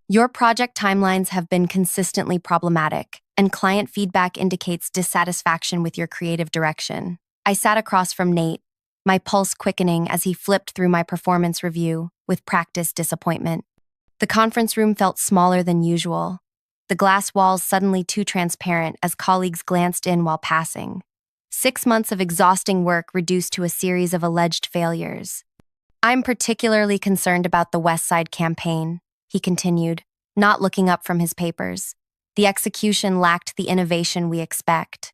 Your project timelines have been consistently problematic, and client feedback indicates dissatisfaction with your creative direction. I sat across from Nate, my pulse quickening as he flipped through my performance review with practiced disappointment. The conference room felt smaller than usual, the glass walls suddenly too transparent as colleagues glanced in while passing. 6 months of exhausting work reduced to a series of alleged failures. I'm particularly concerned about the West Side campaign, he continued, not looking up from his papers. The execution lacked the innovation we expect.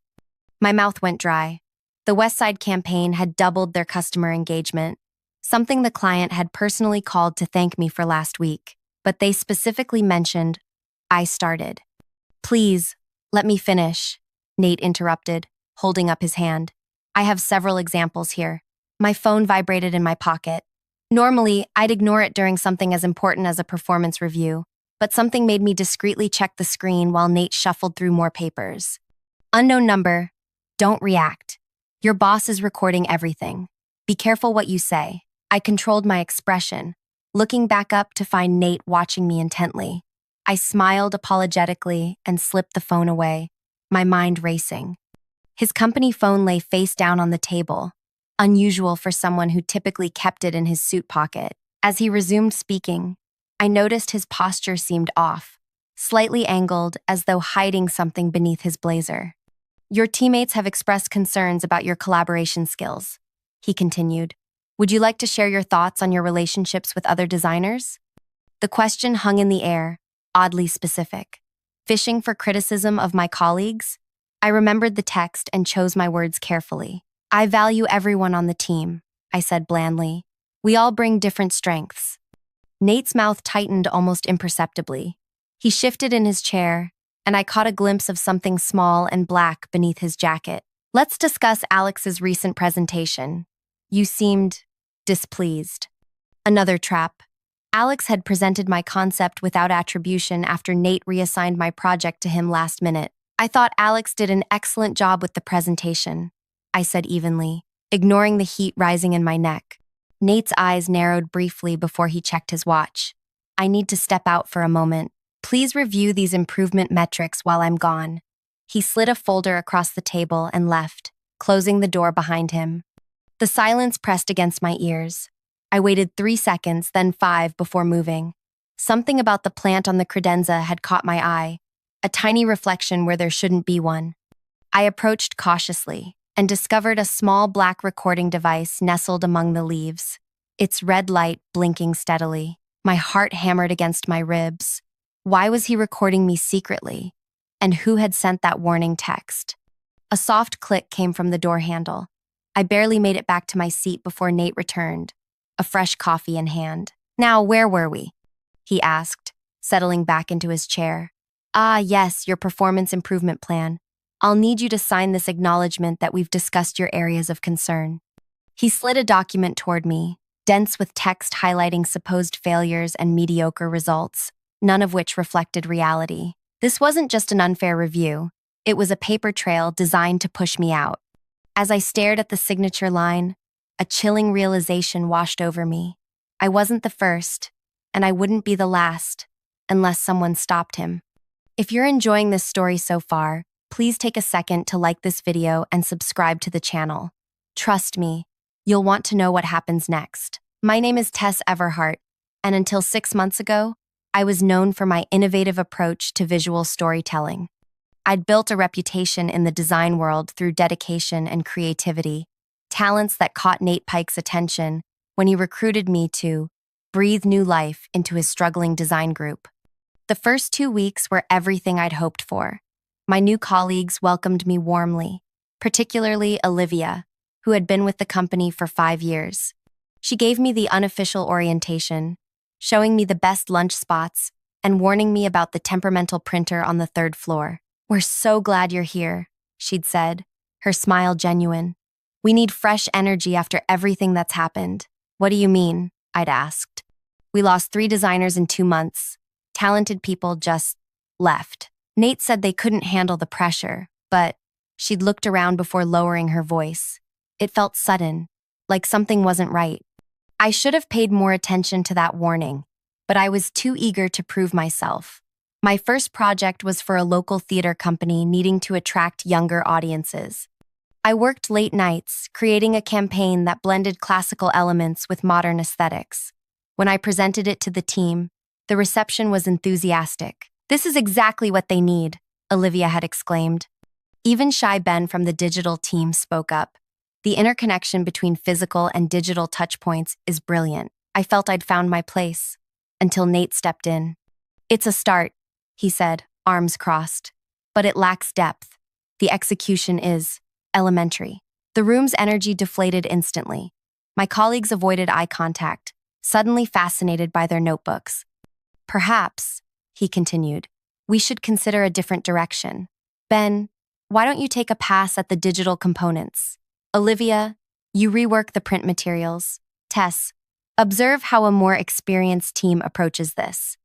My mouth went dry. The West Side campaign had doubled their customer engagement, something the client had personally called to thank me for last week, but they specifically mentioned, I started. Please, let me finish, Nate interrupted, holding up his hand. I have several examples here. My phone vibrated in my pocket. Normally, I'd ignore it during something as important as a performance review, but something made me discreetly check the screen while Nate shuffled through more papers. Unknown number. Don't react. Your boss is recording everything. Be careful what you say. I controlled my expression, looking back up to find Nate watching me intently. I smiled apologetically and slipped the phone away, my mind racing. His company phone lay face down on the table, unusual for someone who typically kept it in his suit pocket. As he resumed speaking, I noticed his posture seemed off, slightly angled as though hiding something beneath his blazer. Your teammates have expressed concerns about your collaboration skills, he continued. Would you like to share your thoughts on your relationships with other designers? The question hung in the air, oddly specific. Fishing for criticism of my colleagues? I remembered the text and chose my words carefully. I value everyone on the team, I said blandly. We all bring different strengths. Nate's mouth tightened almost imperceptibly. He shifted in his chair, and I caught a glimpse of something small and black beneath his jacket. Let's discuss Alex's recent presentation. You seemed displeased. Another trap. Alex had presented my concept without attribution after Nate reassigned my project to him last minute. I thought Alex did an excellent job with the presentation, I said evenly, ignoring the heat rising in my neck. Nate's eyes narrowed briefly before he checked his watch. I need to step out for a moment. Please review these improvement metrics while I'm gone. He slid a folder across the table and left, closing the door behind him. The silence pressed against my ears. I waited 3 seconds, then 5 before moving. Something about the plant on the credenza had caught my eye, a tiny reflection where there shouldn't be one. I approached cautiously and discovered a small black recording device nestled among the leaves, its red light blinking steadily. My heart hammered against my ribs. Why was he recording me secretly? And who had sent that warning text? A soft click came from the door handle. I barely made it back to my seat before Nate returned, a fresh coffee in hand. Now, where were we? He asked, settling back into his chair. Ah, yes, your performance improvement plan. I'll need you to sign this acknowledgement that we've discussed your areas of concern. He slid a document toward me, dense with text highlighting supposed failures and mediocre results, none of which reflected reality. This wasn't just an unfair review. It was a paper trail designed to push me out. As I stared at the signature line, a chilling realization washed over me. I wasn't the first, and I wouldn't be the last, unless someone stopped him. If you're enjoying this story so far, please take a second to like this video and subscribe to the channel. Trust me, you'll want to know what happens next. My name is Tess Everhart, and until 6 months ago, I was known for my innovative approach to visual storytelling. I'd built a reputation in the design world through dedication and creativity, talents that caught Nate Pike's attention when he recruited me to breathe new life into his struggling design group. The first 2 weeks were everything I'd hoped for. My new colleagues welcomed me warmly, particularly Olivia, who had been with the company for 5 years. She gave me the unofficial orientation, showing me the best lunch spots and warning me about the temperamental printer on the 3rd floor. We're so glad you're here, she'd said, her smile genuine. We need fresh energy after everything that's happened. What do you mean? I'd asked. We lost 3 designers in 2 months. Talented people just left. Nate said they couldn't handle the pressure, but she'd looked around before lowering her voice. It felt sudden, like something wasn't right. I should have paid more attention to that warning, but I was too eager to prove myself. My first project was for a local theater company needing to attract younger audiences. I worked late nights, creating a campaign that blended classical elements with modern aesthetics. When I presented it to the team, the reception was enthusiastic. "This is exactly what they need," Olivia had exclaimed. Even shy Ben from the digital team spoke up. "The interconnection between physical and digital touchpoints is brilliant. I felt I'd found my place." Until Nate stepped in. "It's a start," he said, arms crossed. "But it lacks depth. The execution is elementary." The room's energy deflated instantly. My colleagues avoided eye contact, suddenly fascinated by their notebooks. "Perhaps," he continued, "we should consider a different direction. Ben, why don't you take a pass at the digital components? Olivia, you rework the print materials. Tess, observe how a more experienced team approaches this."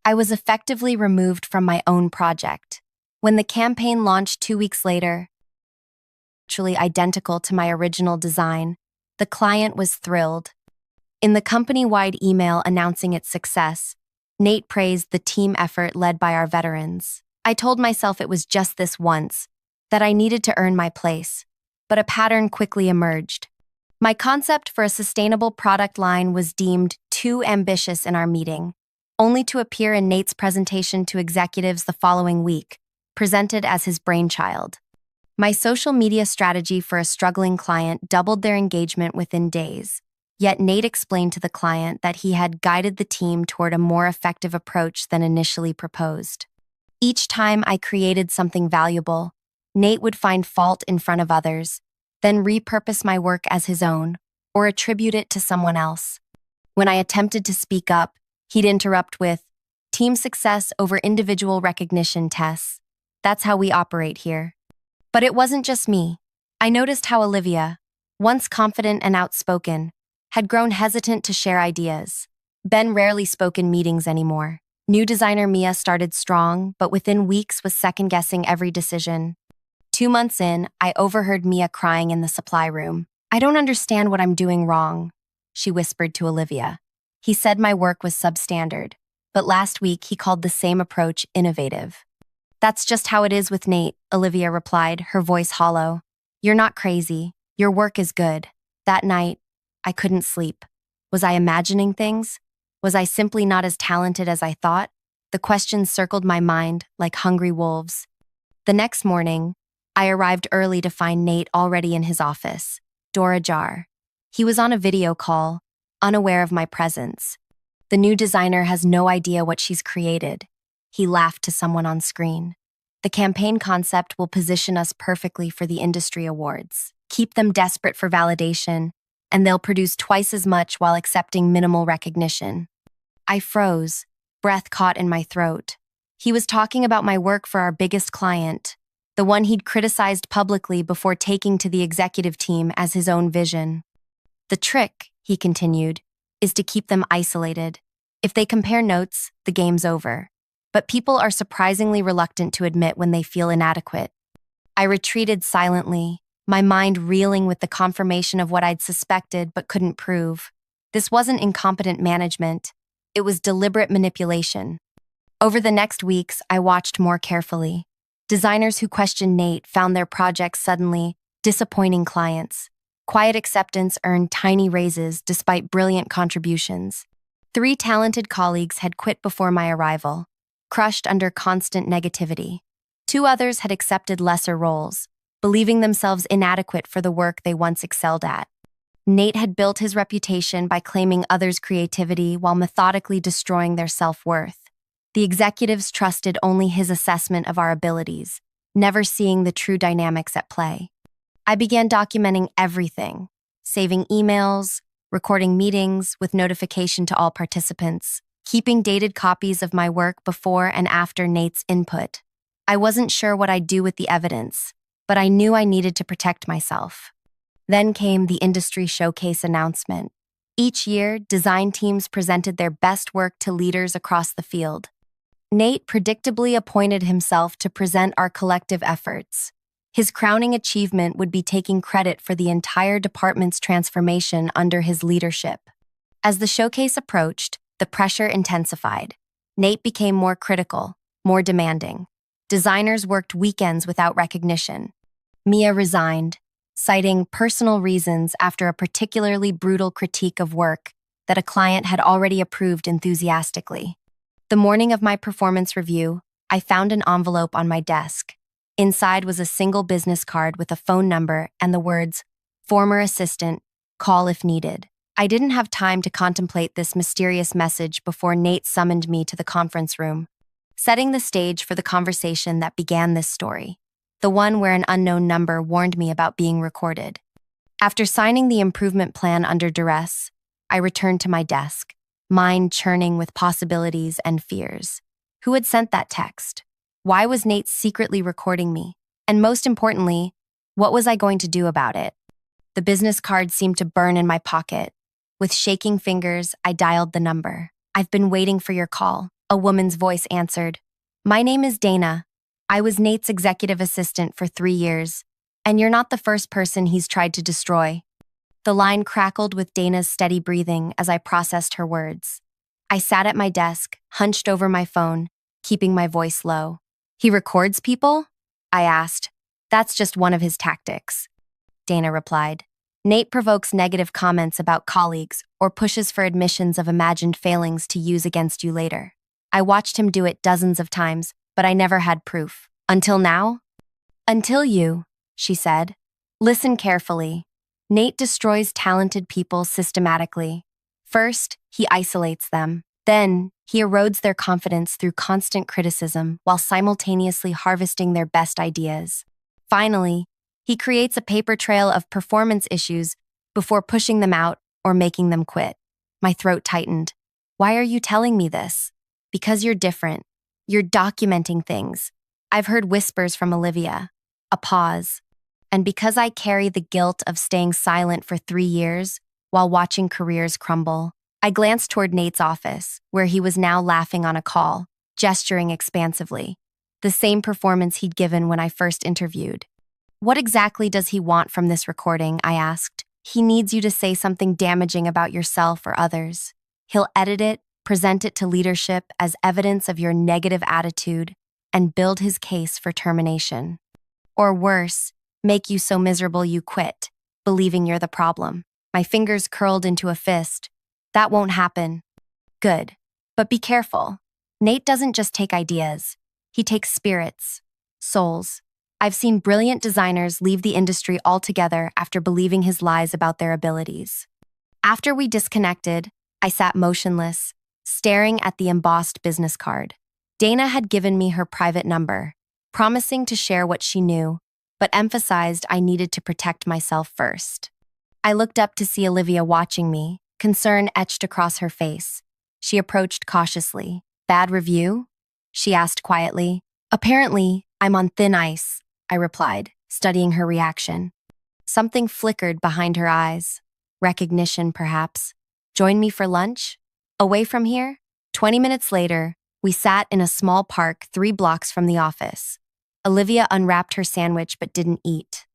I was effectively removed from my own project. When the campaign launched 2 weeks later, actually identical to my original design, the client was thrilled. In the company-wide email announcing its success, Nate praised the team effort led by our veterans. I told myself it was just this once, that I needed to earn my place, but a pattern quickly emerged. My concept for a sustainable product line was deemed too ambitious in our meeting, only to appear in Nate's presentation to executives the following week, presented as his brainchild. My social media strategy for a struggling client doubled their engagement within days, yet Nate explained to the client that he had guided the team toward a more effective approach than initially proposed. Each time I created something valuable, Nate would find fault in front of others, then repurpose my work as his own, or attribute it to someone else. When I attempted to speak up, he'd interrupt with, "Team success over individual recognition, Tess. That's how we operate here." But it wasn't just me. I noticed how Olivia, once confident and outspoken, had grown hesitant to share ideas. Ben rarely spoke in meetings anymore. New designer Mia started strong, but within weeks was second-guessing every decision. 2 months in, I overheard Mia crying in the supply room. "I don't understand what I'm doing wrong," she whispered to Olivia. "He said my work was substandard, but last week he called the same approach innovative." "That's just how it is with Nate," Olivia replied, her voice hollow. "You're not crazy. Your work is good." That night, I couldn't sleep. Was I imagining things? Was I simply not as talented as I thought? The questions circled my mind like hungry wolves. The next morning, I arrived early to find Nate already in his office, door ajar. He was on a video call, unaware of my presence. "The new designer has no idea what she's created," he laughed to someone on screen. "The campaign concept will position us perfectly for the industry awards. Keep them desperate for validation, and they'll produce twice as much while accepting minimal recognition." I froze, breath caught in my throat. He was talking about my work for our biggest client, the one he'd criticized publicly before taking to the executive team as his own vision. "The trick," he continued, "is to keep them isolated. If they compare notes, the game's over. But people are surprisingly reluctant to admit when they feel inadequate." I retreated silently, my mind reeling with the confirmation of what I'd suspected but couldn't prove. This wasn't incompetent management. It was deliberate manipulation. Over the next weeks, I watched more carefully. Designers who questioned Nate found their projects suddenly disappointing clients. Quiet acceptance earned tiny raises despite brilliant contributions. 3 talented colleagues had quit before my arrival, crushed under constant negativity. 2 others had accepted lesser roles, believing themselves inadequate for the work they once excelled at. Nate had built his reputation by claiming others' creativity while methodically destroying their self-worth. The executives trusted only his assessment of our abilities, never seeing the true dynamics at play. I began documenting everything, saving emails, recording meetings with notification to all participants, keeping dated copies of my work before and after Nate's input. I wasn't sure what I'd do with the evidence, but I knew I needed to protect myself. Then came the industry showcase announcement. Each year, design teams presented their best work to leaders across the field. Nate predictably appointed himself to present our collective efforts. His crowning achievement would be taking credit for the entire department's transformation under his leadership. As the showcase approached, The pressure intensified. Nate became more critical, more demanding. Designers worked weekends without recognition. Mia resigned, citing personal reasons after a particularly brutal critique of work that a client had already approved enthusiastically. The morning of my performance review, I found an envelope on my desk. Inside was a single business card with a phone number and the words, "Former assistant, call if needed." I didn't have time to contemplate this mysterious message before Nate summoned me to the conference room, setting the stage for the conversation that began this story, the one where an unknown number warned me about being recorded. After signing the improvement plan under duress, I returned to my desk, mind churning with possibilities and fears. Who had sent that text? Why was Nate secretly recording me? And most importantly, what was I going to do about it? The business card seemed to burn in my pocket. With shaking fingers, I dialed the number. "I've been waiting for your call," a woman's voice answered. "My name is Dana. I was Nate's executive assistant for 3 years, and you're not the first person he's tried to destroy." The line crackled with Dana's steady breathing as I processed her words. I sat at my desk, hunched over my phone, keeping my voice low. "He records people?" I asked. "That's just one of his tactics," Dana replied. "Nate provokes negative comments about colleagues or pushes for admissions of imagined failings to use against you later. I watched him do it dozens of times, but I never had proof. Until now?" "Until you," she said. "Listen carefully. Nate destroys talented people systematically. First, he isolates them. Then, he erodes their confidence through constant criticism while simultaneously harvesting their best ideas. Finally, he creates a paper trail of performance issues before pushing them out or making them quit." My throat tightened. "Why are you telling me this?" "Because you're different. You're documenting things. I've heard whispers from Olivia." A pause. "And because I carry the guilt of staying silent for 3 years while watching careers crumble." I glanced toward Nate's office, where he was now laughing on a call, gesturing expansively. The same performance he'd given when I first interviewed. "What exactly does he want from this recording?" I asked. "He needs you to say something damaging about yourself or others. He'll edit it, present it to leadership as evidence of your negative attitude, and build his case for termination. Or worse, make you so miserable you quit, believing you're the problem." My fingers curled into a fist. "That won't happen." "Good. But be careful. Nate doesn't just take ideas. He takes spirits, souls. I've seen brilliant designers leave the industry altogether after believing his lies about their abilities." After we disconnected, I sat motionless, staring at the embossed business card. Dana had given me her private number, promising to share what she knew, but emphasized I needed to protect myself first. I looked up to see Olivia watching me, concern etched across her face. She approached cautiously. "Bad review?" she asked quietly. "Apparently, I'm on thin ice," I replied, studying her reaction. Something flickered behind her eyes. Recognition, perhaps. "Join me for lunch? Away from here?" 20 minutes later, we sat in a small park 3 blocks from the office. Olivia unwrapped her sandwich but didn't eat.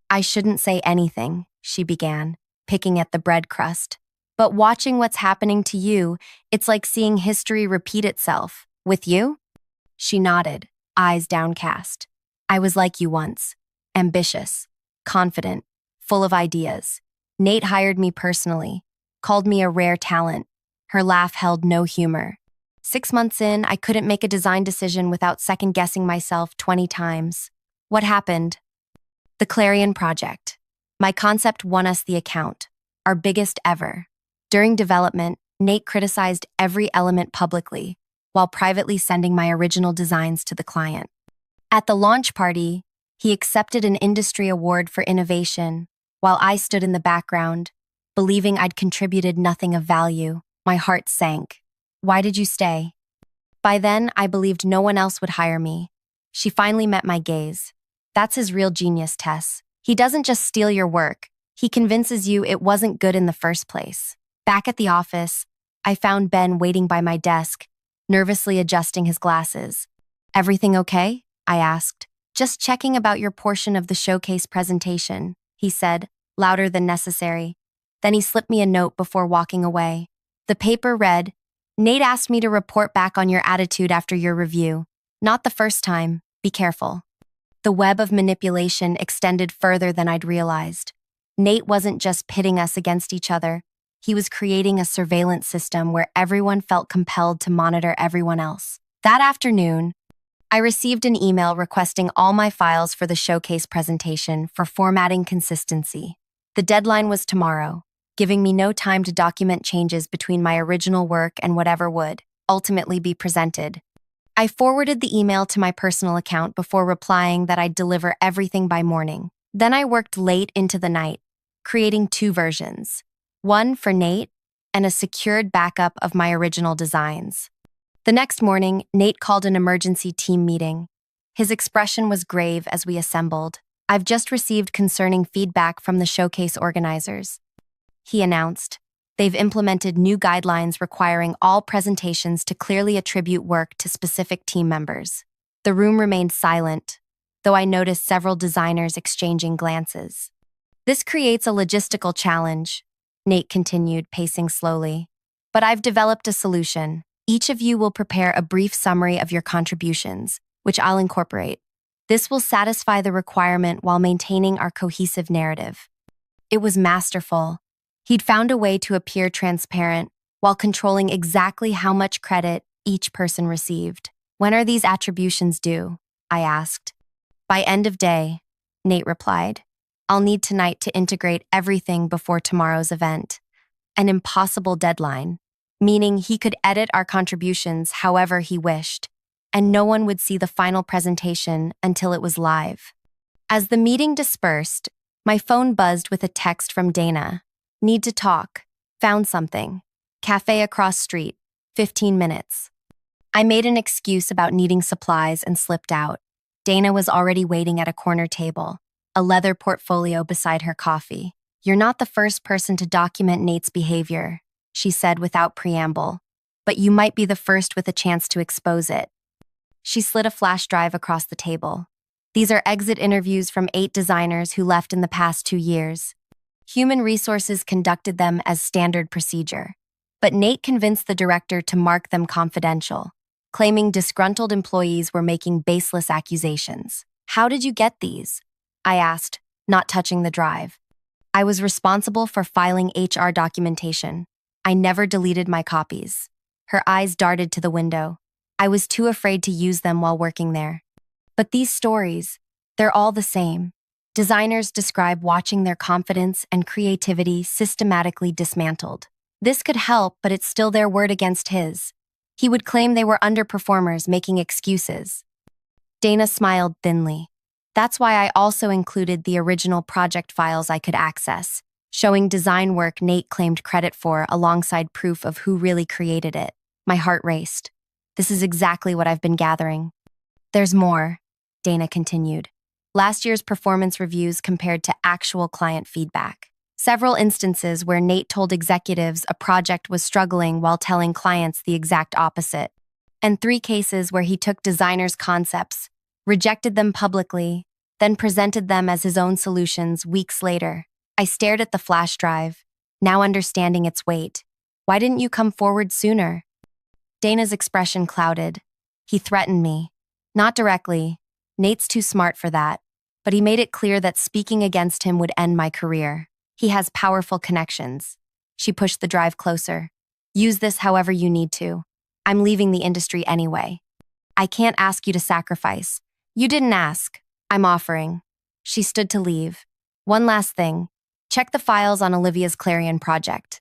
"I shouldn't say anything," she began, picking at the bread crust. "But watching what's happening to you, it's like seeing history repeat itself. With you?" She nodded, eyes downcast. "I was like you once. Ambitious, confident, full of ideas. Nate hired me personally, called me a rare talent." Her laugh held no humor. 6 months in, I couldn't make a design decision without second-guessing myself 20 times. What happened? The Clarion project. My concept won us the account, our biggest ever. During development, Nate criticized every element publicly, while privately sending my original designs to the client. At the launch party, he accepted an industry award for innovation, while I stood in the background, believing I'd contributed nothing of value. My heart sank. "Why did you stay?" By then, I believed no one else would hire me. She finally met my gaze. "That's his real genius, Tess. He doesn't just steal your work. He convinces you it wasn't good in the first place." Back at the office, I found Ben waiting by my desk, nervously adjusting his glasses. "Everything okay?" I asked. "Just checking about your portion of the showcase presentation," he said, louder than necessary. Then he slipped me a note before walking away. The paper read, Nate asked me to report back on your attitude after your review. Not the first time. Be careful. The web of manipulation extended further than I'd realized. Nate wasn't just pitting us against each other. He was creating a surveillance system where everyone felt compelled to monitor everyone else. That afternoon, I received an email requesting all my files for the showcase presentation for formatting consistency. The deadline was tomorrow, giving me no time to document changes between my original work and whatever would ultimately be presented. I forwarded the email to my personal account before replying that I'd deliver everything by morning. Then I worked late into the night, creating 2 versions, one for Nate and a secured backup of my original designs. The next morning, Nate called an emergency team meeting. His expression was grave as we assembled. I've just received concerning feedback from the showcase organizers, he announced. They've implemented new guidelines requiring all presentations to clearly attribute work to specific team members. The room remained silent, though I noticed several designers exchanging glances. This creates a logistical challenge, Nate continued, pacing slowly. But I've developed a solution. Each of you will prepare a brief summary of your contributions, which I'll incorporate. This will satisfy the requirement while maintaining our cohesive narrative. It was masterful. He'd found a way to appear transparent while controlling exactly how much credit each person received. When are these attributions due? I asked. By end of day, Nate replied. I'll need tonight to integrate everything before tomorrow's event. An impossible deadline, meaning he could edit our contributions however he wished, and no one would see the final presentation until it was live. As the meeting dispersed, my phone buzzed with a text from Dana. Need to talk. Found something. Cafe across street. 15 minutes. I made an excuse about needing supplies and slipped out. Dana was already waiting at a corner table, a leather portfolio beside her coffee. You're not the first person to document Nate's behavior, she said without preamble, but you might be the first with a chance to expose it. She slid a flash drive across the table. These are exit interviews from 8 designers who left in the past 2 years. Human Resources conducted them as standard procedure, but Nate convinced the director to mark them confidential, claiming disgruntled employees were making baseless accusations. How did you get these? I asked, not touching the drive. I was responsible for filing HR documentation. I never deleted my copies. Her eyes darted to the window. I was too afraid to use them while working there. But these stories, they're all the same. Designers describe watching their confidence and creativity systematically dismantled. This could help, but it's still their word against his. He would claim they were underperformers making excuses. Dana smiled thinly. That's why I also included the original project files I could access, showing design work Nate claimed credit for alongside proof of who really created it. My heart raced. This is exactly what I've been gathering. There's more, Dana continued. Last year's performance reviews compared to actual client feedback. Several instances where Nate told executives a project was struggling while telling clients the exact opposite. And 3 cases where he took designers' concepts, rejected them publicly, then presented them as his own solutions weeks later. I stared at the flash drive, now understanding its weight. Why didn't you come forward sooner? Dana's expression clouded. He threatened me. Not directly. Nate's too smart for that. But he made it clear that speaking against him would end my career. He has powerful connections. She pushed the drive closer. Use this however you need to. I'm leaving the industry anyway. I can't ask you to sacrifice. You didn't ask. I'm offering. She stood to leave. One last thing. Check the files on Olivia's Clarion project.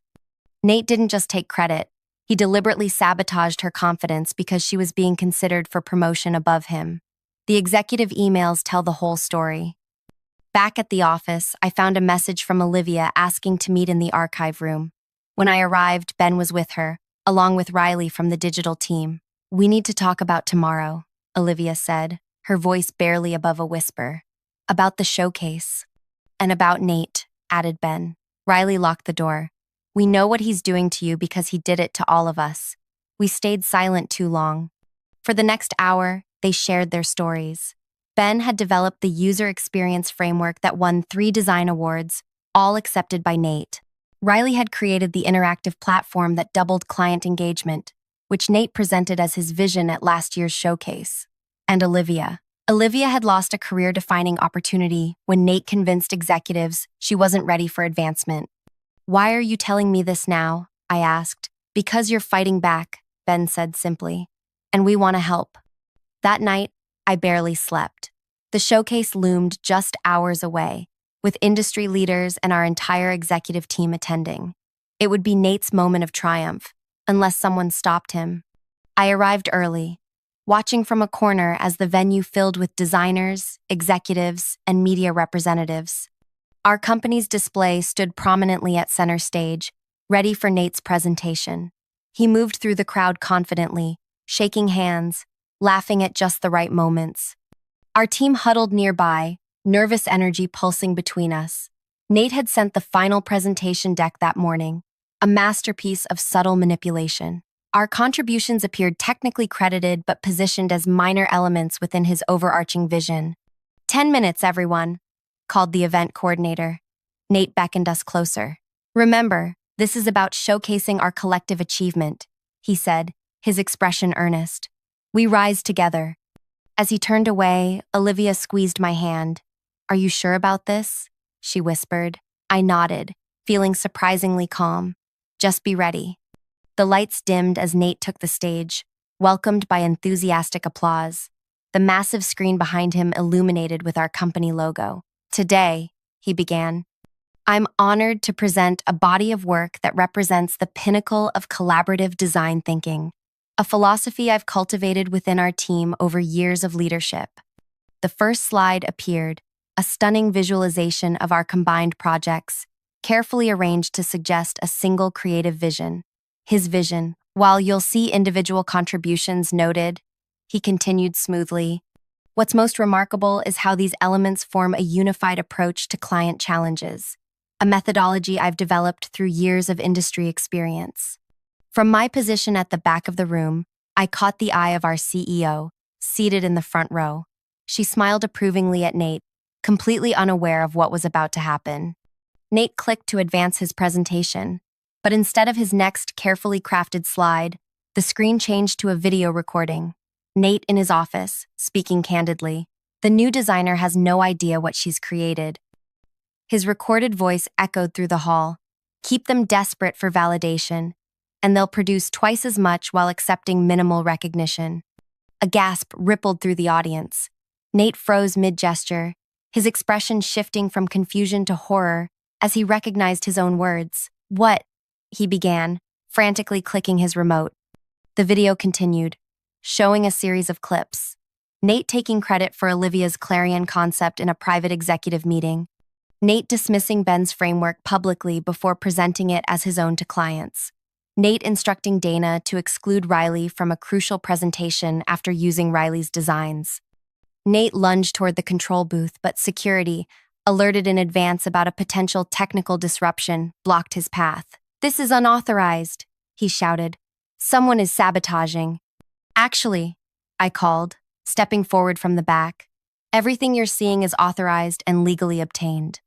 Nate didn't just take credit. He deliberately sabotaged her confidence because she was being considered for promotion above him. The executive emails tell the whole story. Back at the office, I found a message from Olivia asking to meet in the archive room. When I arrived, Ben was with her, along with Riley from the digital team. We need to talk about tomorrow, Olivia said, her voice barely above a whisper. About the showcase. And about Nate, added Ben. Riley locked the door. We know what he's doing to you because he did it to all of us. We stayed silent too long. For the next hour, they shared their stories. Ben had developed the user experience framework that won 3 design awards, all accepted by Nate. Riley had created the interactive platform that doubled client engagement. which Nate presented as his vision at last year's showcase. And Olivia. Olivia had lost a career-defining opportunity when Nate convinced executives she wasn't ready for advancement. "Why are you telling me this now?" I asked. "Because you're fighting back," Ben said simply. "And we want to help." That night, I barely slept. The showcase loomed just hours away, with industry leaders and our entire executive team attending. It would be Nate's moment of triumph, unless someone stopped him. I arrived early, watching from a corner as the venue filled with designers, executives, and media representatives. Our company's display stood prominently at center stage, ready for Nate's presentation. He moved through the crowd confidently, shaking hands, laughing at just the right moments. Our team huddled nearby, nervous energy pulsing between us. Nate had sent the final presentation deck that morning, a masterpiece of subtle manipulation. Our contributions appeared technically credited but positioned as minor elements within his overarching vision. 10 minutes, everyone," called the event coordinator. Nate beckoned us closer. "Remember, this is about showcasing our collective achievement," he said, his expression earnest. "We rise together." As he turned away, Olivia squeezed my hand. "Are you sure about this?" she whispered. I nodded, feeling surprisingly calm. "Just be ready." The lights dimmed as Nate took the stage, welcomed by enthusiastic applause. The massive screen behind him illuminated with our company logo. "Today," he began, "I'm honored to present a body of work that represents the pinnacle of collaborative design thinking, a philosophy I've cultivated within our team over years of leadership." The first slide appeared, a stunning visualization of our combined projects, carefully arranged to suggest a single creative vision. His vision. "While you'll see individual contributions noted," he continued smoothly, "what's most remarkable is how these elements form a unified approach to client challenges, a methodology I've developed through years of industry experience." From my position at the back of the room, I caught the eye of our CEO, seated in the front row. She smiled approvingly at Nate, completely unaware of what was about to happen. Nate clicked to advance his presentation, but instead of his next carefully crafted slide, the screen changed to a video recording. Nate in his office, speaking candidly. The new designer has no idea what she's created. His recorded voice echoed through the hall. "Keep them desperate for validation, and they'll produce twice as much while accepting minimal recognition." A gasp rippled through the audience. Nate froze mid-gesture, his expression shifting from confusion to horror as he recognized his own words. "What?" he began, frantically clicking his remote. The video continued, showing a series of clips. Nate taking credit for Olivia's Clarion concept in a private executive meeting. Nate dismissing Ben's framework publicly before presenting it as his own to clients. Nate instructing Dana to exclude Riley from a crucial presentation after using Riley's designs. Nate lunged toward the control booth, but security, alerted in advance about a potential technical disruption, blocked his path. "This is unauthorized," he shouted. "Someone is sabotaging." "Actually," I called, stepping forward from the back, "everything you're seeing is authorized and legally obtained.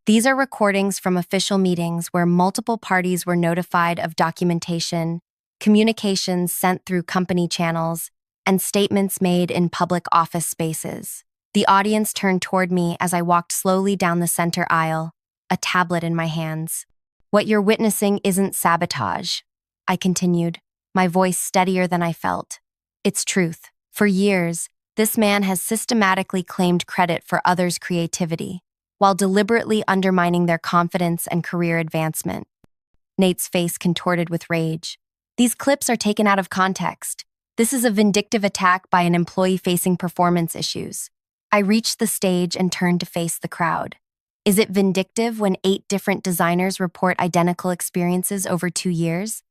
These are recordings from official meetings where multiple parties were notified of documentation, communications sent through company channels, and statements made in public office spaces." The audience turned toward me as I walked slowly down the center aisle, a tablet in my hands. "What you're witnessing isn't sabotage," I continued, my voice steadier than I felt. "It's truth. For years, this man has systematically claimed credit for others' creativity, while deliberately undermining their confidence and career advancement." Nate's face contorted with rage. "These clips are taken out of context. This is a vindictive attack by an employee facing performance issues." I reached the stage and turned to face the crowd. Is it vindictive when 8 different designers report identical experiences over 2 years?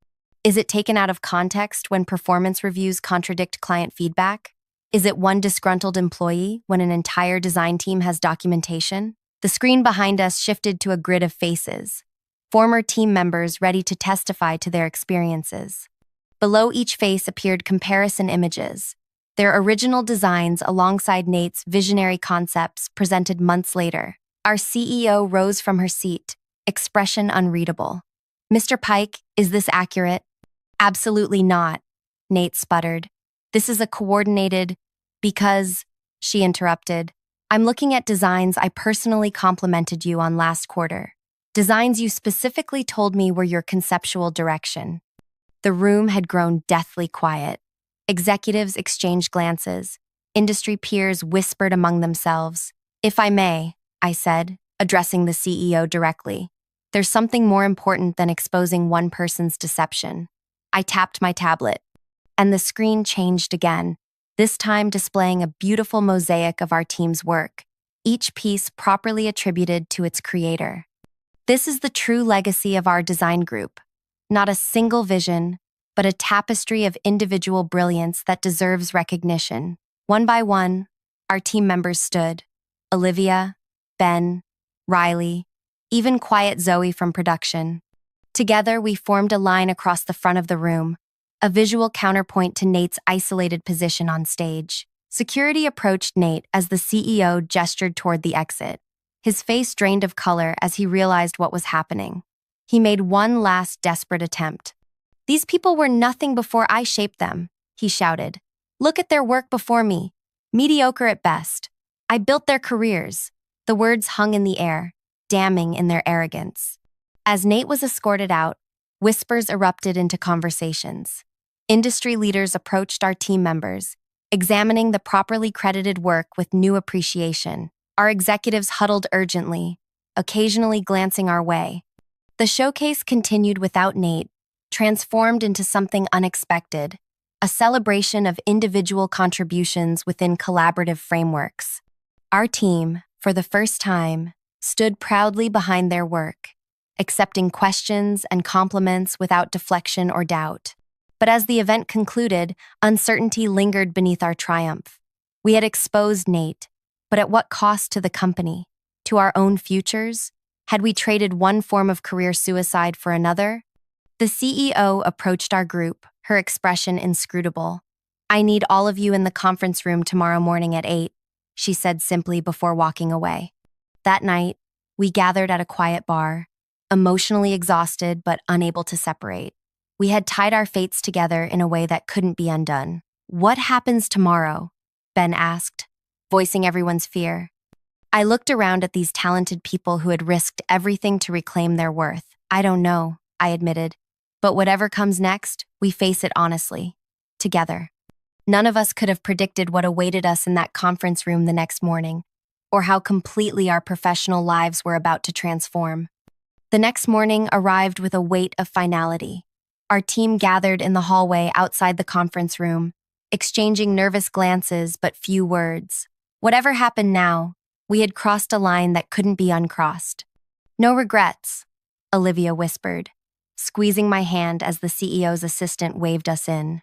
Is it taken out of context when performance reviews contradict client feedback? Is it one disgruntled employee when an entire design team has documentation? The screen behind us shifted to a grid of faces, former team members ready to testify to their experiences. Below each face appeared comparison images, their original designs alongside Nate's visionary concepts presented months later. Our CEO rose from her seat, expression unreadable. "Mr. Pike, is this accurate?" "Absolutely not," Nate sputtered. This is a coordinated, because, she interrupted. I'm looking at designs I personally complimented you on last quarter. Designs you specifically told me were your conceptual direction. The room had grown deathly quiet. Executives exchanged glances. Industry peers whispered among themselves. If I may, I said, addressing the CEO directly. There's something more important than exposing one person's deception. I tapped my tablet, and the screen changed again, this time displaying a beautiful mosaic of our team's work, each piece properly attributed to its creator. This is the true legacy of our design group. Not a single vision, but a tapestry of individual brilliance that deserves recognition. One by one, our team members stood. Olivia, Ben, Riley, even quiet Zoe from production. Together, we formed a line across the front of the room, a visual counterpoint to Nate's isolated position on stage. Security approached Nate as the CEO gestured toward the exit. His face drained of color as he realized what was happening. He made one last desperate attempt. These people were nothing before I shaped them, he shouted. Look at their work before me. Mediocre at best. I built their careers. The words hung in the air, damning in their arrogance. As Nate was escorted out, whispers erupted into conversations. Industry leaders approached our team members, examining the properly credited work with new appreciation. Our executives huddled urgently, occasionally glancing our way. The showcase continued without Nate, transformed into something unexpected, a celebration of individual contributions within collaborative frameworks. Our team, for the first time, stood proudly behind their work, accepting questions and compliments without deflection or doubt. But as the event concluded, uncertainty lingered beneath our triumph. We had exposed Nate, but at what cost to the company? To our own futures? Had we traded one form of career suicide for another? The CEO approached our group, her expression inscrutable. I need all of you in the conference room tomorrow morning at 8, she said simply before walking away. That night, we gathered at a quiet bar, emotionally exhausted but unable to separate. We had tied our fates together in a way that couldn't be undone. What happens tomorrow? Ben asked, voicing everyone's fear. I looked around at these talented people who had risked everything to reclaim their worth. I don't know, I admitted. But whatever comes next, we face it honestly, together. None of us could have predicted what awaited us in that conference room the next morning, or how completely our professional lives were about to transform. The next morning arrived with a weight of finality. Our team gathered in the hallway outside the conference room, exchanging nervous glances but few words. Whatever happened now, we had crossed a line that couldn't be uncrossed. No regrets, Olivia whispered, squeezing my hand as the CEO's assistant waved us in.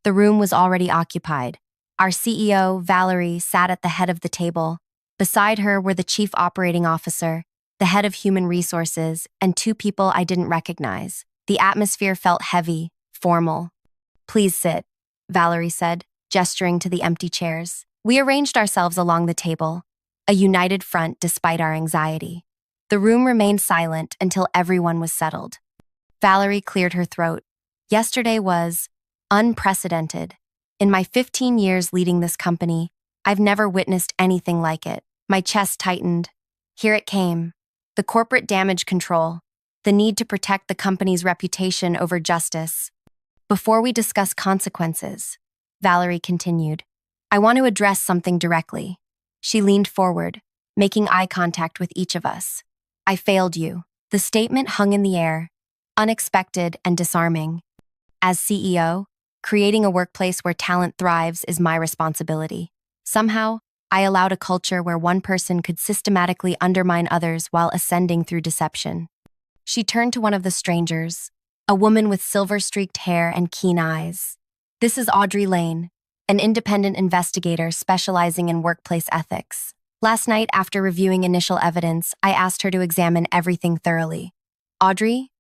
The room was already occupied. Our CEO, Valerie, sat at the head of the table. Beside her were the chief operating officer, the head of human resources, and two people I didn't recognize. The atmosphere felt heavy, formal. Please sit, Valerie said, gesturing to the empty chairs. We arranged ourselves along the table, a united front despite our anxiety. The room remained silent until everyone was settled. Valerie cleared her throat. Yesterday was unprecedented. In my 15 years leading this company, I've never witnessed anything like it. My chest tightened. Here it came. The corporate damage control. The need to protect the company's reputation over justice. Before we discuss consequences, Valerie continued, I want to address something directly. She leaned forward, making eye contact with each of us. I failed you. The statement hung in the air, unexpected and disarming. As CEO, creating a workplace where talent thrives is my responsibility. Somehow, I allowed a culture where one person could systematically undermine others while ascending through deception. She turned to one of the strangers, a woman with silver-streaked hair and keen eyes. This is Audrey Lane, an independent investigator specializing in workplace ethics. Last night, after reviewing initial evidence, I asked her to examine everything thoroughly. Audrey?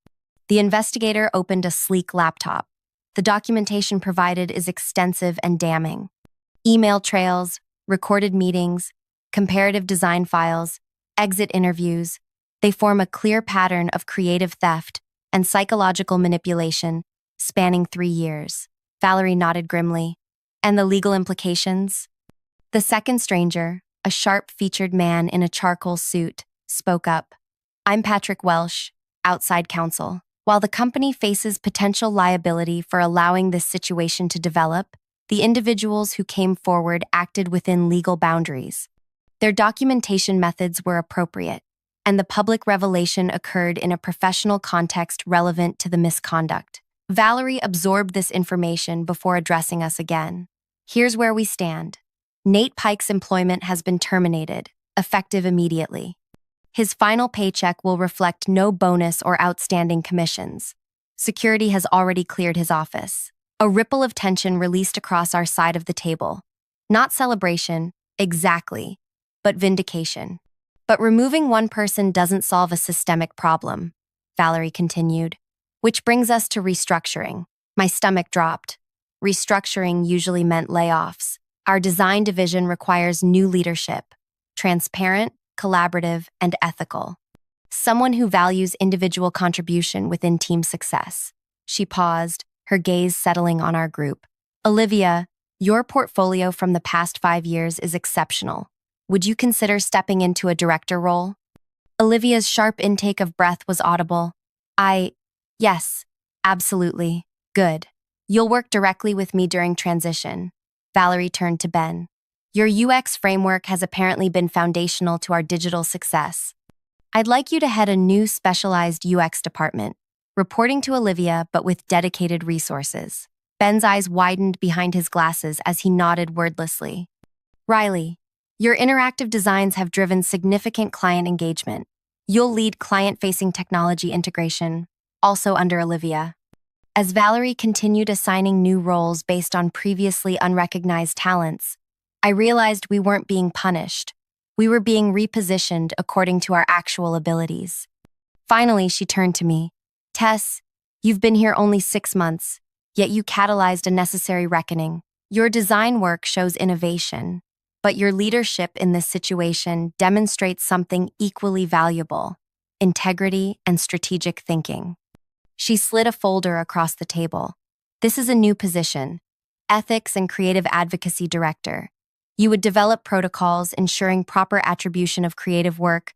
The investigator opened a sleek laptop. The documentation provided is extensive and damning. Email trails, recorded meetings, comparative design files, exit interviews. They form a clear pattern of creative theft and psychological manipulation spanning 3 years. Valerie nodded grimly. And the legal implications? The second stranger, a sharp-featured man in a charcoal suit, spoke up. I'm Patrick Welsh, outside counsel. While the company faces potential liability for allowing this situation to develop, the individuals who came forward acted within legal boundaries. Their documentation methods were appropriate, and the public revelation occurred in a professional context relevant to the misconduct. Valerie absorbed this information before addressing us again. Here's where we stand. Nate Pike's employment has been terminated, effective immediately. His final paycheck will reflect no bonus or outstanding commissions. Security has already cleared his office. A ripple of tension released across our side of the table. Not celebration, exactly, but vindication. But removing one person doesn't solve a systemic problem, Valerie continued. Which brings us to restructuring. My stomach dropped. Restructuring usually meant layoffs. Our design division requires new leadership. Transparent, collaborative, and ethical. Someone who values individual contribution within team success. She paused, her gaze settling on our group. Olivia, your portfolio from the past 5 years is exceptional. Would you consider stepping into a director role? Olivia's sharp intake of breath was audible. Yes, absolutely. Good. You'll work directly with me during transition. Valerie turned to Ben. Your UX framework has apparently been foundational to our digital success. I'd like you to head a new specialized UX department, reporting to Olivia but with dedicated resources. Ben's eyes widened behind his glasses as he nodded wordlessly. Riley, your interactive designs have driven significant client engagement. You'll lead client-facing technology integration, also under Olivia. As Valerie continued assigning new roles based on previously unrecognized talents, I realized we weren't being punished. We were being repositioned according to our actual abilities. Finally, she turned to me. Tess, you've been here only 6 months, yet you catalyzed a necessary reckoning. Your design work shows innovation, but your leadership in this situation demonstrates something equally valuable: integrity and strategic thinking. She slid a folder across the table. This is a new position, Ethics and Creative Advocacy Director. You would develop protocols ensuring proper attribution of creative work,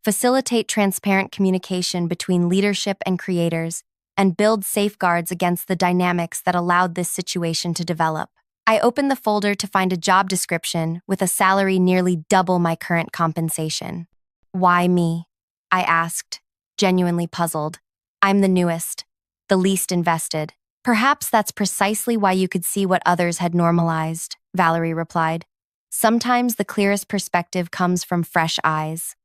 facilitate transparent communication between leadership and creators, and build safeguards against the dynamics that allowed this situation to develop. I opened the folder to find a job description with a salary nearly double my current compensation. Why me? I asked, genuinely puzzled. I'm the newest, the least invested. Perhaps that's precisely why you could see what others had normalized, Valerie replied. Sometimes the clearest perspective comes from fresh eyes.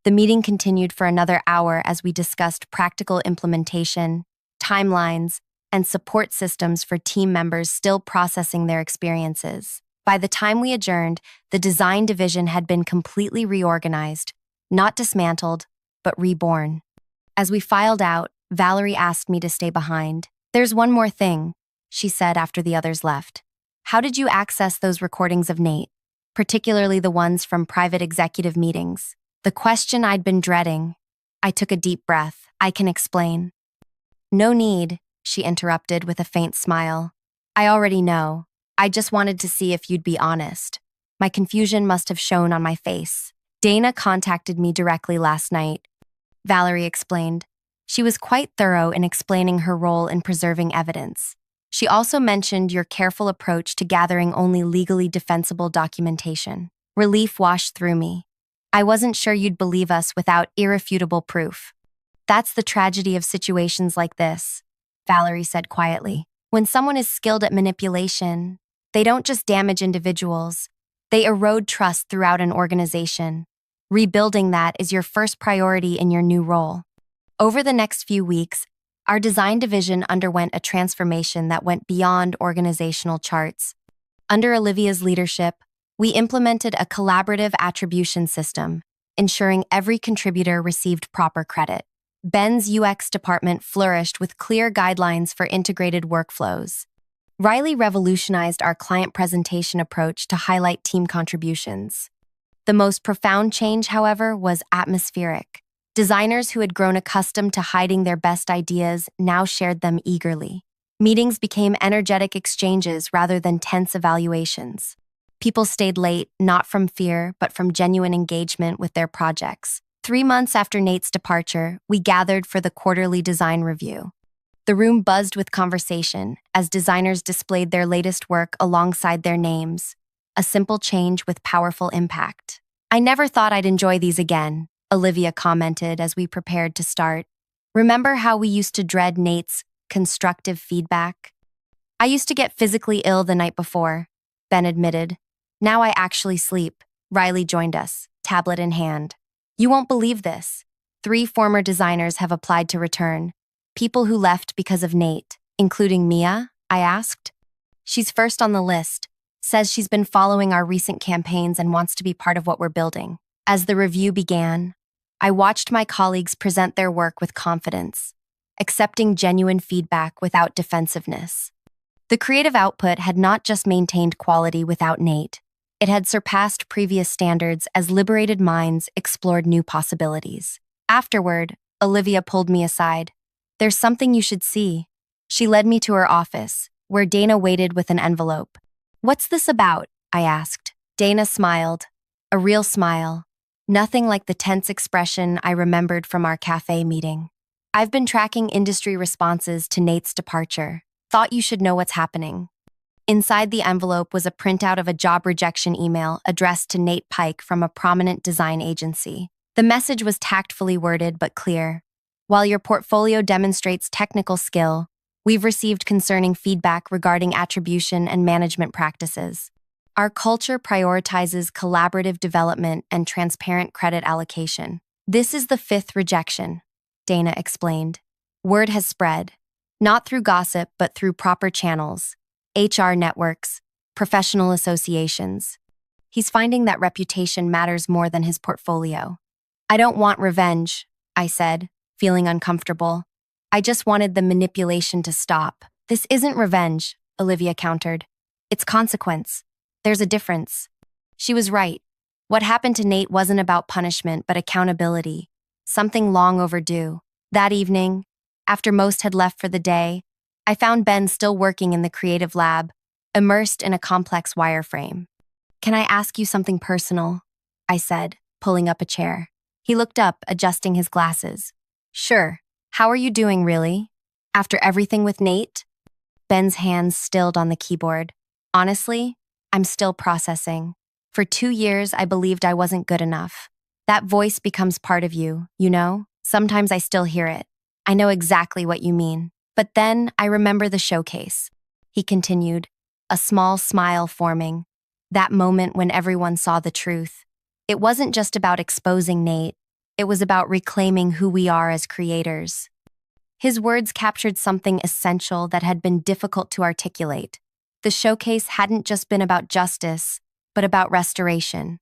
The meeting continued for another hour as we discussed practical implementation, timelines, and support systems for team members still processing their experiences. By the time we adjourned, the design division had been completely reorganized, not dismantled, but reborn. As we filed out, Valerie asked me to stay behind. There's one more thing, she said after the others left. How did you access those recordings of Nate, particularly the ones from private executive meetings? The question I'd been dreading. I took a deep breath. I can explain. No need, she interrupted with a faint smile. I already know. I just wanted to see if you'd be honest. My confusion must have shown on my face. Dana contacted me directly last night, Valerie explained. She was quite thorough in explaining her role in preserving evidence. She also mentioned your careful approach to gathering only legally defensible documentation. Relief washed through me. I wasn't sure you'd believe us without irrefutable proof. That's the tragedy of situations like this, Valerie said quietly. When someone is skilled at manipulation, they don't just damage individuals, they erode trust throughout an organization. Rebuilding that is your first priority in your new role. Over the next few weeks, our design division underwent a transformation that went beyond organizational charts. Under Olivia's leadership, we implemented a collaborative attribution system, ensuring every contributor received proper credit. Ben's UX department flourished with clear guidelines for integrated workflows. Riley revolutionized our client presentation approach to highlight team contributions. The most profound change, however, was atmospheric. Designers who had grown accustomed to hiding their best ideas now shared them eagerly. Meetings became energetic exchanges rather than tense evaluations. People stayed late, not from fear, but from genuine engagement with their projects. 3 months after Nate's departure, we gathered for the quarterly design review. The room buzzed with conversation as designers displayed their latest work alongside their names, a simple change with powerful impact. "I never thought I'd enjoy these again," Olivia commented as we prepared to start. "Remember how we used to dread Nate's constructive feedback?" "I used to get physically ill the night before," Ben admitted. "Now I actually sleep." Riley joined us, tablet in hand. "You won't believe this. 3 former designers have applied to return. People who left because of Nate, including Mia?" I asked. "She's first on the list. Says she's been following our recent campaigns and wants to be part of what we're building." As the review began, I watched my colleagues present their work with confidence, accepting genuine feedback without defensiveness. The creative output had not just maintained quality without Nate, it had surpassed previous standards as liberated minds explored new possibilities. Afterward, Olivia pulled me aside. "There's something you should see." She led me to her office, where Dana waited with an envelope. "What's this about?" I asked. Dana smiled, a real smile, nothing like the tense expression I remembered from our cafe meeting. "I've been tracking industry responses to Nate's departure. Thought you should know what's happening." Inside the envelope was a printout of a job rejection email addressed to Nate Pike from a prominent design agency. The message was tactfully worded but clear. "While your portfolio demonstrates technical skill, we've received concerning feedback regarding attribution and management practices. Our culture prioritizes collaborative development and transparent credit allocation. This is the 5th rejection," Dana explained. "Word has spread, not through gossip but through proper channels, HR networks, professional associations. He's finding that reputation matters more than his portfolio." "I don't want revenge," I said, feeling uncomfortable. "I just wanted the manipulation to stop." "This isn't revenge," Olivia countered. "It's consequence. There's a difference." She was right. What happened to Nate wasn't about punishment but accountability, something long overdue. That evening, after most had left for the day, I found Ben still working in the creative lab, immersed in a complex wireframe. "Can I ask you something personal?" I said, pulling up a chair. He looked up, adjusting his glasses. "Sure. How are you doing, really? After everything with Nate?" Ben's hands stilled on the keyboard. "Honestly, I'm still processing. For 2 years, I believed I wasn't good enough. That voice becomes part of you, you know? Sometimes I still hear it. I know exactly what you mean. But then I remember the showcase," he continued, a small smile forming. "That moment when everyone saw the truth. It wasn't just about exposing Nate. It was about reclaiming who we are as creators." His words captured something essential that had been difficult to articulate. The showcase hadn't just been about justice, but about restoration.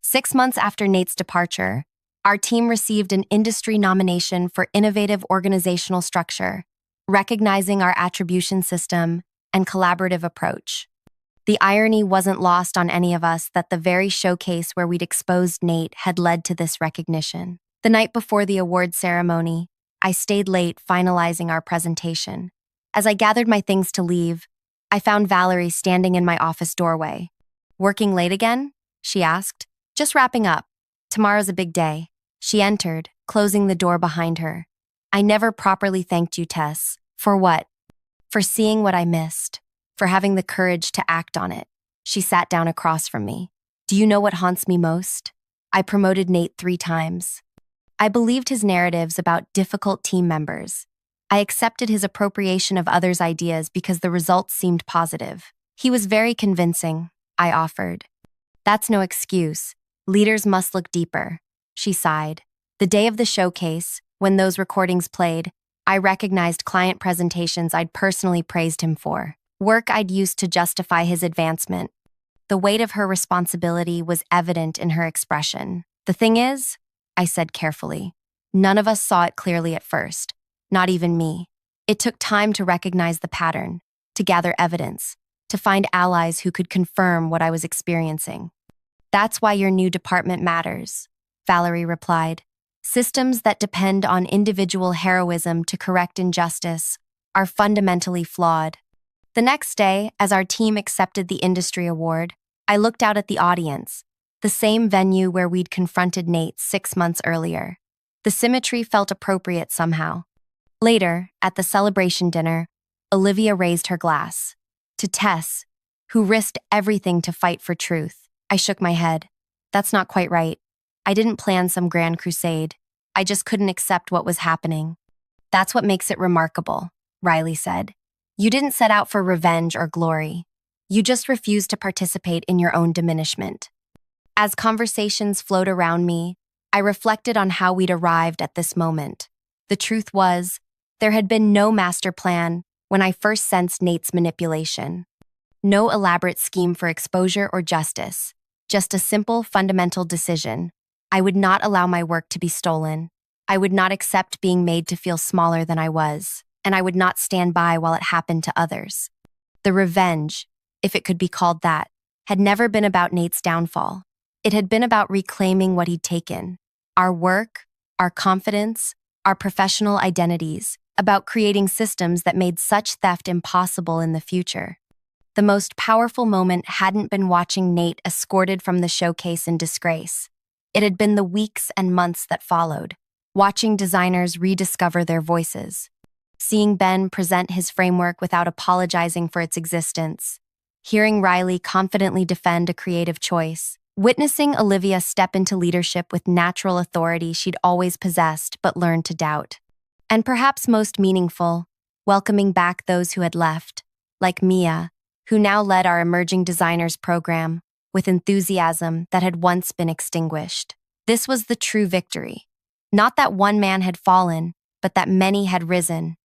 6 months after Nate's departure, our team received an industry nomination for innovative organizational structure, recognizing our attribution system and collaborative approach. The irony wasn't lost on any of us that the very showcase where we'd exposed Nate had led to this recognition. The night before the award ceremony, I stayed late finalizing our presentation. As I gathered my things to leave, I found Valerie standing in my office doorway. "Working late again?" she asked. "Just wrapping up. Tomorrow's a big day." She entered, closing the door behind her. "I never properly thanked you, Tess." "For what?" "For seeing what I missed. For having the courage to act on it." She sat down across from me. "Do you know what haunts me most? I promoted Nate 3 times. I believed his narratives about difficult team members. I accepted his appropriation of others' ideas because the results seemed positive. He was very convincing," I offered. "That's no excuse. Leaders must look deeper." She sighed. The day of the showcase, when those recordings played, I recognized client presentations I'd personally praised him for, work I'd used to justify his advancement. The weight of her responsibility was evident in her expression. "The thing is," I said carefully, "none of us saw it clearly at first, not even me. It took time to recognize the pattern, to gather evidence, to find allies who could confirm what I was experiencing." "That's why your new department matters," Valerie replied. "Systems that depend on individual heroism to correct injustice are fundamentally flawed. The next day, as our team accepted the industry award, I looked out at the audience, the same venue where we'd confronted Nate 6 months earlier. The symmetry felt appropriate somehow. Later, at the celebration dinner, Olivia raised her glass. To Tess, who risked everything to fight for truth. I shook my head. That's not quite right. I didn't plan some grand crusade. I just couldn't accept what was happening. That's what makes it remarkable, Riley said. You didn't set out for revenge or glory. You just refused to participate in your own diminishment. As conversations flowed around me, I reflected on how we'd arrived at this moment. The truth was, there had been no master plan when I first sensed Nate's manipulation. No elaborate scheme for exposure or justice, just a simple, fundamental decision. I would not allow my work to be stolen. I would not accept being made to feel smaller than I was, and I would not stand by while it happened to others. The revenge, if it could be called that, had never been about Nate's downfall. It had been about reclaiming what he'd taken. Our work, our confidence, our professional identities, about creating systems that made such theft impossible in the future. The most powerful moment hadn't been watching Nate escorted from the showcase in disgrace. It had been the weeks and months that followed, watching designers rediscover their voices, seeing Ben present his framework without apologizing for its existence, hearing Riley confidently defend a creative choice, witnessing Olivia step into leadership with natural authority she'd always possessed but learned to doubt. And perhaps most meaningful, welcoming back those who had left, like Mia, who now led our emerging designers program with enthusiasm that had once been extinguished. This was the true victory. Not that one man had fallen, but that many had risen.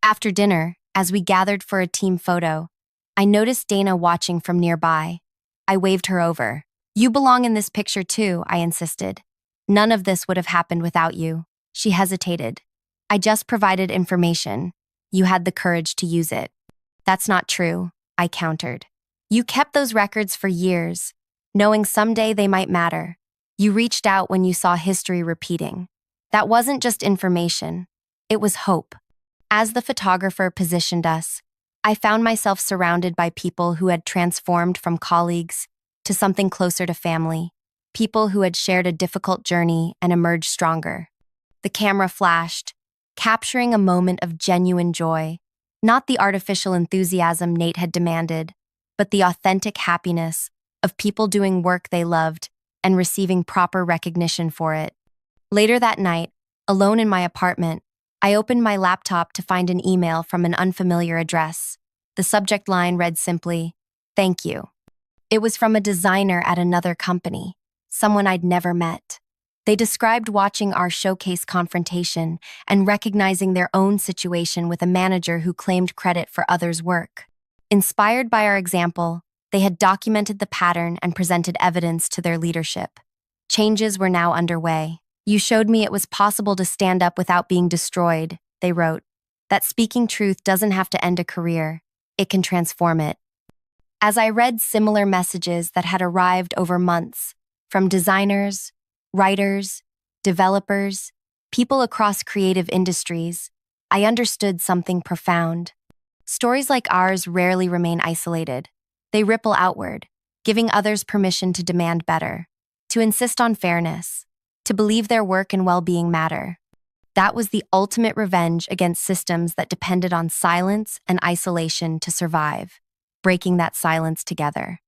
After dinner, as we gathered for a team photo, I noticed Dana watching from nearby. I waved her over. You belong in this picture too, I insisted. None of this would have happened without you. She hesitated. I just provided information. You had the courage to use it. That's not true, I countered. You kept those records for years, knowing someday they might matter. You reached out when you saw history repeating. That wasn't just information. It was hope. As the photographer positioned us, I found myself surrounded by people who had transformed from colleagues to something closer to family, people who had shared a difficult journey and emerged stronger. The camera flashed, capturing a moment of genuine joy, not the artificial enthusiasm Nate had demanded, but the authentic happiness of people doing work they loved and receiving proper recognition for it. Later that night, alone in my apartment, I opened my laptop to find an email from an unfamiliar address. The subject line read simply, "Thank you." It was from a designer at another company, someone I'd never met. They described watching our showcase confrontation and recognizing their own situation with a manager who claimed credit for others' work. Inspired by our example, they had documented the pattern and presented evidence to their leadership. Changes were now underway. You showed me it was possible to stand up without being destroyed, they wrote. That speaking truth doesn't have to end a career. It can transform it. As I read similar messages that had arrived over months, from designers, writers, developers, people across creative industries, I understood something profound. Stories like ours rarely remain isolated. They ripple outward, giving others permission to demand better, to insist on fairness, to believe their work and well-being matter. That was the ultimate revenge against systems that depended on silence and isolation to survive, breaking that silence together.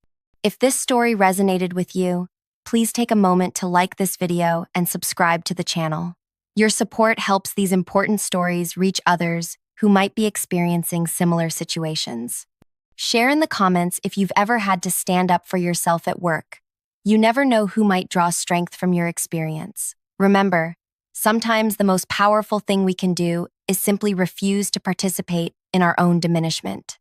If this story resonated with you, please take a moment to like this video and subscribe to the channel. Your support helps these important stories reach others who might be experiencing similar situations. Share in the comments if you've ever had to stand up for yourself at work. You never know who might draw strength from your experience. Remember, sometimes the most powerful thing we can do is simply refuse to participate in our own diminishment.